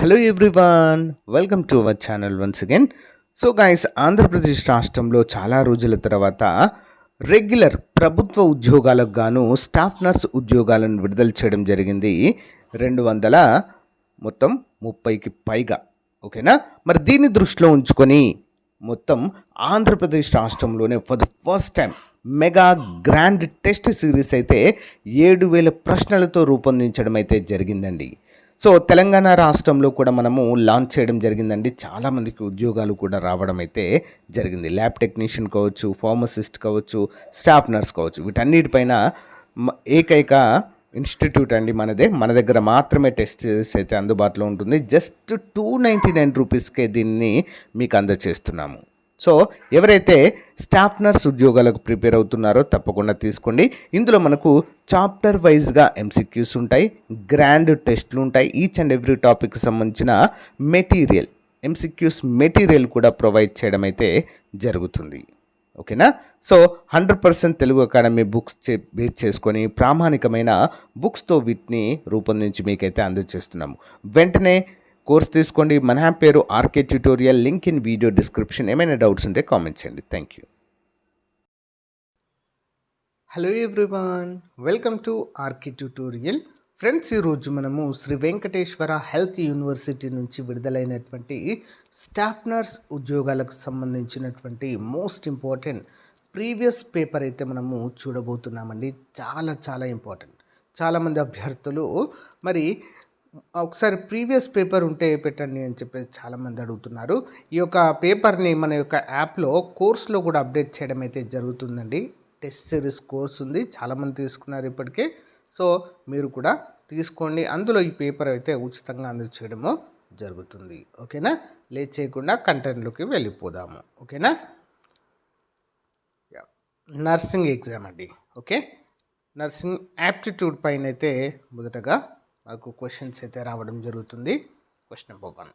Hello everyone, welcome to our channel once again. So guys, Andhra Pradesh రాష్ట్రంలో చాలా రోజుల తర్వాత రెగ్యులర్ ప్రభుత్వ ఉద్యోగాలకు గాను స్టాఫ్ నర్స్ ఉద్యోగాలను విడుదల చేయడం జరిగింది. 200 మొత్తం 30కి పైగా. ఓకేనా? మరి దీన్ని దృష్టిలో ఉంచుకొని మొత్తం ఆంధ్రప్రదేశ్ రాష్ట్రంలోనే for the first time mega grand test series అయితే 7,000 ప్రశ్నలతో రూపొందించడం అయితే జరిగిందండి. సో తెలంగాణ రాష్ట్రంలో కూడా మనము లాంచ్ చేయడం జరిగిందండి. చాలామందికి ఉద్యోగాలు కూడా రావడం అయితే జరిగింది. ల్యాబ్ టెక్నీషియన్ కావచ్చు, ఫార్మసిస్ట్ కావచ్చు, స్టాఫ్ నర్స్ కావచ్చు, వీటన్నిటిపైన ఏకైక ఇన్స్టిట్యూట్ అండి మనదే. మన దగ్గర మాత్రమే టెస్ట్ అయితే అందుబాటులో ఉంటుంది. జస్ట్ 299 రూపీస్కే దీన్ని మీకు అందజేస్తున్నాము. సో ఎవరైతే స్టాఫ్ నర్స్ ఉద్యోగాలకు ప్రిపేర్ అవుతున్నారో తప్పకుండా తీసుకోండి. ఇందులో మనకు చాప్టర్ వైజ్గా ఎంసీక్యూస్ ఉంటాయి, గ్రాండ్ టెస్ట్లు ఉంటాయి. ఈచ్ అండ్ ఎవ్రీ టాపిక్కి సంబంధించిన మెటీరియల్, ఎంసీక్యూస్ మెటీరియల్ కూడా ప్రొవైడ్ చేయడం అయితే జరుగుతుంది. ఓకేనా? So 100% Telugu academy books base చేసుకొని ప్రామాణికమైన బుక్స్తో వీటిని రూపొందించి మీకైతే అందజేస్తున్నాము. వెంటనే కోర్స్ తీసుకోండి. మన యాప్ పేరు RK tutorial. Link in video description. ఏమైనా డౌట్స్ ఉంటే కామెంట్ చేయండి. Thank you. Hello everyone, welcome to RK tutorial. Friends, ఈరోజు మనము శ్రీ వెంకటేశ్వర హెల్త్ యూనివర్సిటీ నుంచి విడుదలైనటువంటి స్టాఫ్ నర్స్ ఉద్యోగాలకు సంబంధించినటువంటి మోస్ట్ ఇంపార్టెంట్ ప్రీవియస్ పేపర్ అయితే మనము చూడబోతున్నామండి. చాలా చాలా ఇంపార్టెంట్. చాలామంది అభ్యర్థులు మరి ఒకసారి ప్రీవియస్ పేపర్ ఉంటే పెట్టండి అని చెప్పేసి చాలామంది అడుగుతున్నారు. ఈ యొక్క పేపర్ని మన యొక్క యాప్లో కోర్సులో కూడా అప్డేట్ చేయడం అయితే జరుగుతుందండి. టెస్ట్ సిరీస్ కోర్స్ ఉంది, చాలామంది తీసుకున్నారు ఇప్పటికే. సో మీరు కూడా తీసుకోండి. అందులో ఈ పేపర్ అయితే ఉచితంగా అందజేయడము జరుగుతుంది. ఓకేనా? లేట్ చేయకుండా కంటెంట్లోకి వెళ్ళిపోదాము. ఓకేనా? నర్సింగ్ ఎగ్జామ్ అండి. ఓకే, నర్సింగ్ యాప్టిట్యూడ్ పైన అయితే మొదటగా మనకు క్వశ్చన్స్ అయితే రావడం జరుగుతుంది. Question number 1.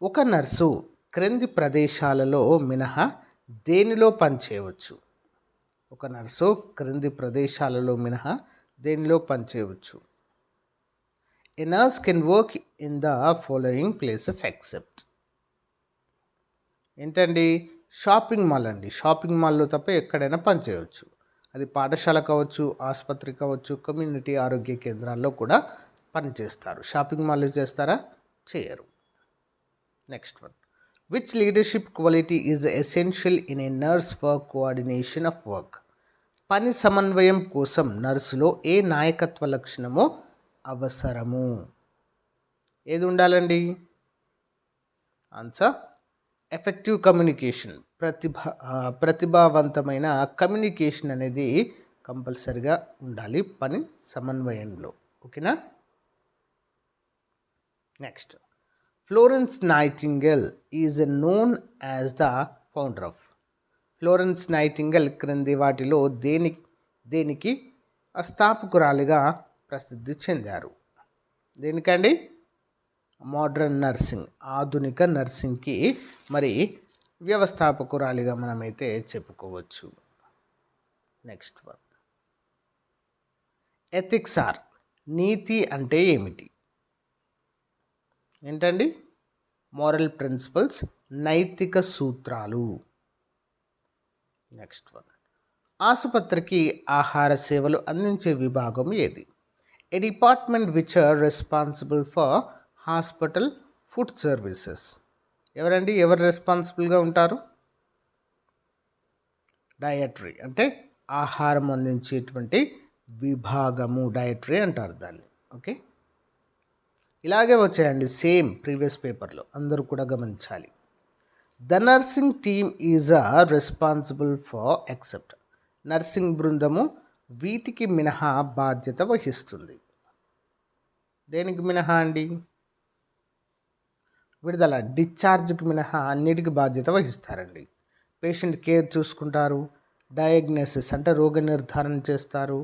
ఒక నర్సు క్రింది ప్రదేశాలలో మినహా దేనిలో పనిచేయవచ్చు? ఒక నర్సు క్రింది ప్రదేశాలలో మినహా దేనిలో పనిచేయవచ్చు? A nurse can work in the following places except. ఏంటండి? షాపింగ్ మాల్ అండి. షాపింగ్ మాల్లో తప్ప ఎక్కడైనా పనిచేయవచ్చు. అది పాఠశాల కావచ్చు, ఆసుపత్రి కావచ్చు, కమ్యూనిటీ ఆరోగ్య కేంద్రాల్లో కూడా పనిచేస్తారు. షాపింగ్ మాల్లో చేస్తారా? చేయరు. Next one. Which leadership quality is essential in a nurse for coordination of work? పని సమన్వయం కోసం నర్సులో ఏ నాయకత్వ లక్షణమో అవసరము? ఏది ఉండాలండి? Answer effective communication. ప్రతిభావంతమైన కమ్యూనికేషన్ అనేది కంపల్సరిగా ఉండాలి పని సమన్వయంలో. ఓకేనా? Next. Florence Nightingale is known as the founder of. Florence Nightingale క్రింది వాటిలో దేనికి స్థాపకురాలిగా ప్రసిద్ధి చెందారు? దేనికండి? మోడ్రన్ నర్సింగ్, ఆధునిక నర్సింగ్కి మరి వ్యవస్థాపకురాలిగా మనమైతే చెప్పుకోవచ్చు. Next one. Ethics are. నీతి అంటే ఏమిటి? ఏంటండి? మోరల్ ప్రిన్సిపల్స్, నైతిక సూత్రాలు. Next one. ఆసుపత్రికి ఆహార సేవలు అందించే విభాగం ఏది? A department which are responsible for hospital food services. ఎవరండి? ఎవరు రెస్పాన్సిబుల్గా ఉంటారు? డయటరీ అంటే ఆహారం అందించేటువంటి విభాగము డయటరీ అంటారు దాన్ని. ఓకే, ఇలాగే వచ్చాయండి సేమ్ ప్రీవియస్ పేపర్లో, అందరూ కూడా గమనించాలి. The nursing team is responsible for except. Nursing బృందము వీటికి మినహా బాధ్యత వహిస్తుంది. దేనికి మినహా అండి? విడుదల, డిశ్చార్జ్కి మినహా అన్నిటికీ బాధ్యత వహిస్తారండి. పేషెంట్ కేర్ చూసుకుంటారు, డయాగ్నోసిస్ అంటే రోగ నిర్ధారణ చేస్తారు,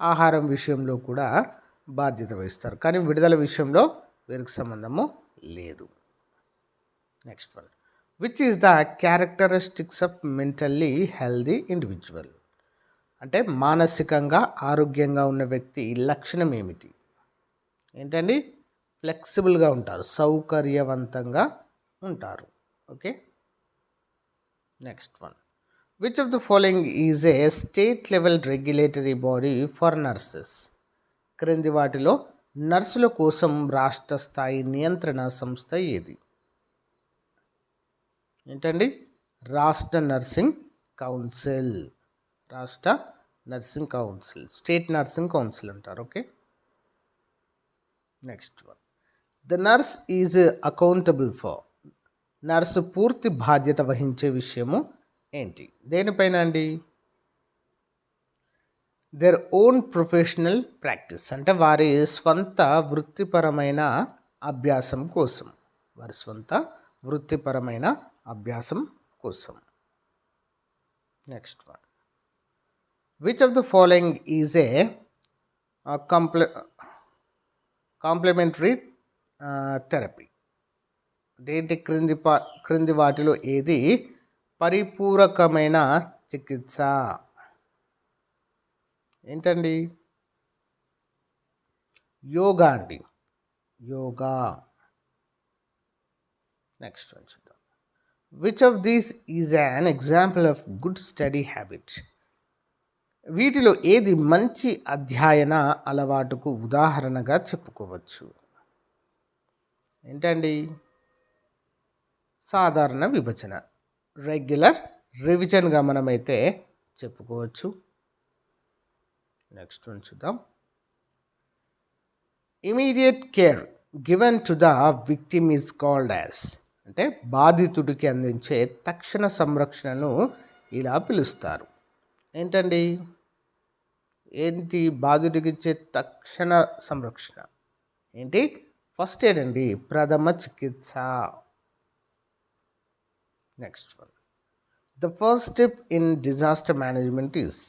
ఆహారం విషయంలో కూడా బాధ్యత వహిస్తారు. కానీ విడుదల విషయంలో వీరికి సంబంధము లేదు. Next one. Which is the characteristics of mentally healthy individual. అంటే మానసికంగా ఆరోగ్యంగా ఉన్న వ్యక్తి లక్షణం ఏమిటి? ఏంటండి? ఫ్లెక్సిబుల్గా ఉంటారు, సౌకర్యవంతంగా ఉంటారు. Okay, next one. Which of the following is A state level regulatory body for nurses? క్రింది వాటిలో నర్సుల కోసం రాష్ట్ర స్థాయి నియంత్రణ సంస్థ ఏది? ఏంటండి? రాష్ట్ర నర్సింగ్ కౌన్సిల్. రాష్ట్ర nursing council, state nursing council అంటారు. Okay, next one. The nurse is accountable for. Nurse పూర్తి బాధ్యత వహించే విషయము ఏంటి? దేనిపైన అండి? దేర్ ఓన్ ప్రొఫెషనల్ ప్రాక్టీస్, అంటే వారి స్వంత వృత్తిపరమైన అభ్యాసం కోసం. వారి స్వంత వృత్తిపరమైన అభ్యాసం కోసం. Next one. Which of the following is a complementary therapy? ఏంటి? క్రింది వాటిలో ఏది పరిపూరకమైన చికిత్స? ఏంటండి? యోగా అండి, యోగా. నెక్స్ట్ వన్ చూద్దాం. Which of these is an example of good study habit? వీటిలో ఏది మంచి అధ్యయన అలవాటుకు ఉదాహరణగా చెప్పుకోవచ్చు? ఏంటండి? సాధారణ విభజన, రెగ్యులర్ రివిజన్గా మనమైతే చెప్పుకోవచ్చు. నెక్స్ట్ వన్ చూద్దాం. Immediate care given to the victim is called as, అంటే బాధితుడికి అందించే తక్షణ సంరక్షణను ఇలా పిలుస్తారు. ఏంటండి? ఏంటి బాధితుడికి ఇచ్చే తక్షణ సంరక్షణ? ఏంటి? ఫస్ట్ ఎయిడ్ అండి, ప్రథమ చికిత్స. Next one. The first step in disaster management is,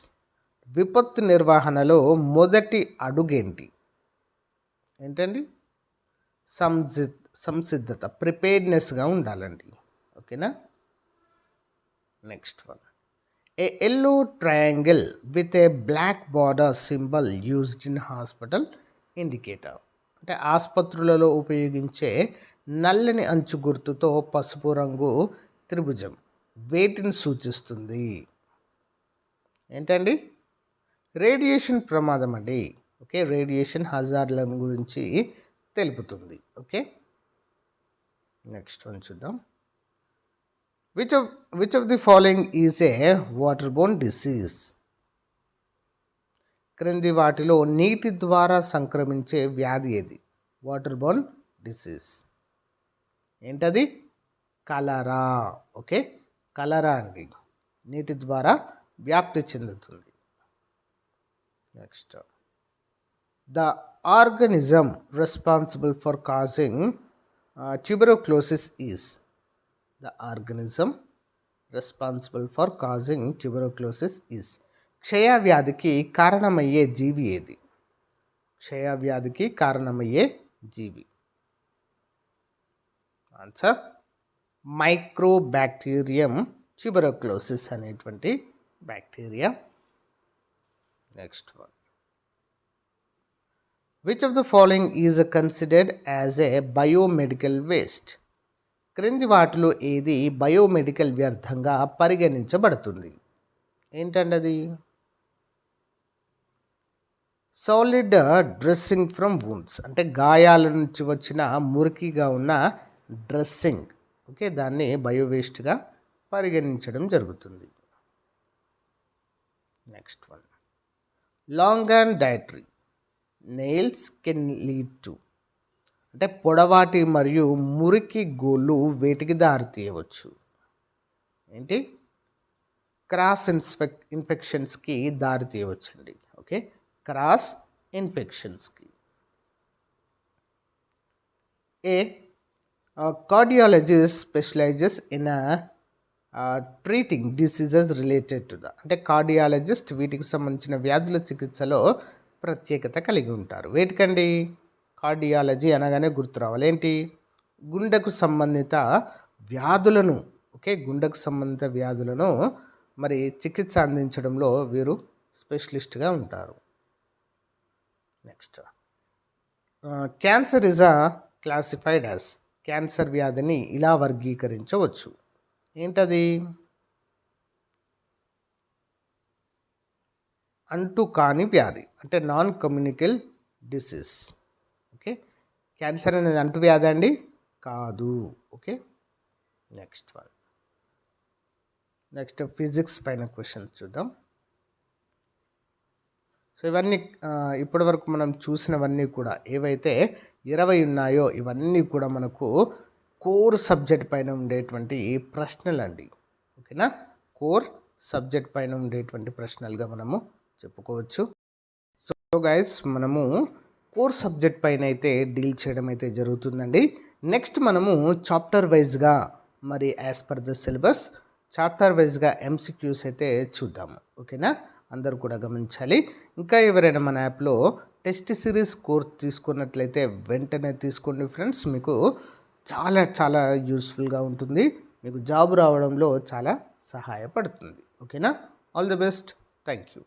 విపత్తు నిర్వహణలో మొదటి అడుగేంటి? ఏంటండి? సంసిద్ధత, ప్రిపేర్నెస్గా ఉండాలండి. ఓకేనా? Next one. A yellow triangle with a black border symbol used in hospital indicator, అంటే ఆసుపత్రులలో ఉపయోగించే నల్లని అంచు గుర్తుతో పసుపు రంగు త్రిభుజం వేటిని సూచిస్తుంది? ఏంటండి? రేడియేషన్ ప్రమాదం అండి. ఓకే, రేడియేషన్ హజార్డ్లను గురించి తెలుపుతుంది. ఓకే, నెక్స్ట్ వన్ చూద్దాం. Which of the following is a water borne disease? క్రింది వాటిలో నీటి ద్వారా సంక్రమించే వ్యాధి ఏది? Water borne disease. ఏంటది? కలరా. ఓకే, కలరా అండి, నీటి ద్వారా వ్యాప్తి చెందుతుంది. Next. The organism responsible for causing tuberculosis is. The organism responsible for causing tuberculosis is. క్షయవ్యాధికి కారణమయ్యే జీవి ఏది? క్షయవ్యాధికి కారణమయ్యే జీవి. ఆన్సర్ మైక్రోబ్యాక్టీరియం ట్యూబెరోక్లోసిస్ అనేటువంటి bacteria. Next one. Which of the following is considered as a biomedical waste? క్రింది వాటిలో ఏది బయోమెడికల్ వ్యర్థంగా పరిగణించబడుతుంది? ఏంటండి అది? సాలిడ్ డ్రెస్సింగ్ ఫ్రమ్ వూండ్స్, అంటే గాయాల నుంచి వచ్చిన మురికిగా ఉన్న డ్రెస్సింగ్. ఓకే, దాన్ని బయోవేస్ట్గా పరిగణించడం జరుగుతుంది. Next one. Long and dietary nails can lead to, అంటే పొడవాటి మరియు మురికి గోళ్ళు వేటికి దారి తీయవచ్చు? ఏంటి? క్రాస్ ఇన్ఫెక్షన్స్కి దారి తీయవచ్చండి. ఓకే, క్రాస్ ఇన్ఫెక్షన్స్కి. A cardiologist specialises in treating diseases related to the, అంటే కార్డియాలజిస్ట్ వీటికి సంబంధించిన వ్యాధుల చికిత్సలో ప్రత్యేకత కలిగి ఉంటారు. వేటికండి? కార్డియాలజీ అనగానే గుర్తు రావాలి ఏంటి? గుండెకు సంబంధిత వ్యాధులను, ఓకే, గుండెకు సంబంధిత వ్యాధులను మరి చికిత్స అందించడంలో వీరు స్పెషలిస్ట్గా ఉంటారు. Next. Cancer is a classified as. Cancer వ్యాధిని ఇలా వర్గీకరించవచ్చు. ఏంటది? అంటుకాని వ్యాధి, అంటే నాన్ కమ్యూనికల్ డిసీజ్. ఓకే, క్యాన్సర్ అనేది అంటు వ్యాధి అండి? కాదు. ఓకే, నెక్స్ట్ ఫిజిక్స్ పైన క్వశ్చన్ చూద్దాం. సో ఇవన్నీ ఇప్పటి వరకు మనం చూసినవన్నీ కూడా ఏవైతే 20 ఉన్నాయో ఇవన్నీ కూడా మనకు కోర్ సబ్జెక్ట్ పైన ఉండేటువంటి ప్రశ్నలు అండి. ఓకేనా, కోర్ సబ్జెక్ట్ పైన ఉండేటువంటి ప్రశ్నలుగా మనము చెప్పుకోవచ్చు. సో గైస్, మనము కోర్ సబ్జెక్ట్ పైన అయితే డీల్ చేయడం అయితే జరుగుతుందండి. నెక్స్ట్ మనము చాప్టర్ వైజ్గా, మరి as per the syllabus chapter వైజ్గా ఎంసీక్యూస్ అయితే చూద్దాము. ఓకేనా, అందరూ కూడా గమనించాలి. ఇంకా ఎవరైనా మన యాప్లో టెస్ట్ సిరీస్ కోర్స్ తీసుకున్నట్లయితే వెంటనే తీసుకోండి ఫ్రెండ్స్. మీకు చాలా చాలా యూస్ఫుల్గా ఉంటుంది, మీకు జాబ్ రావడంలో చాలా సహాయపడుతుంది. ఓకేనా, all the best, thank you.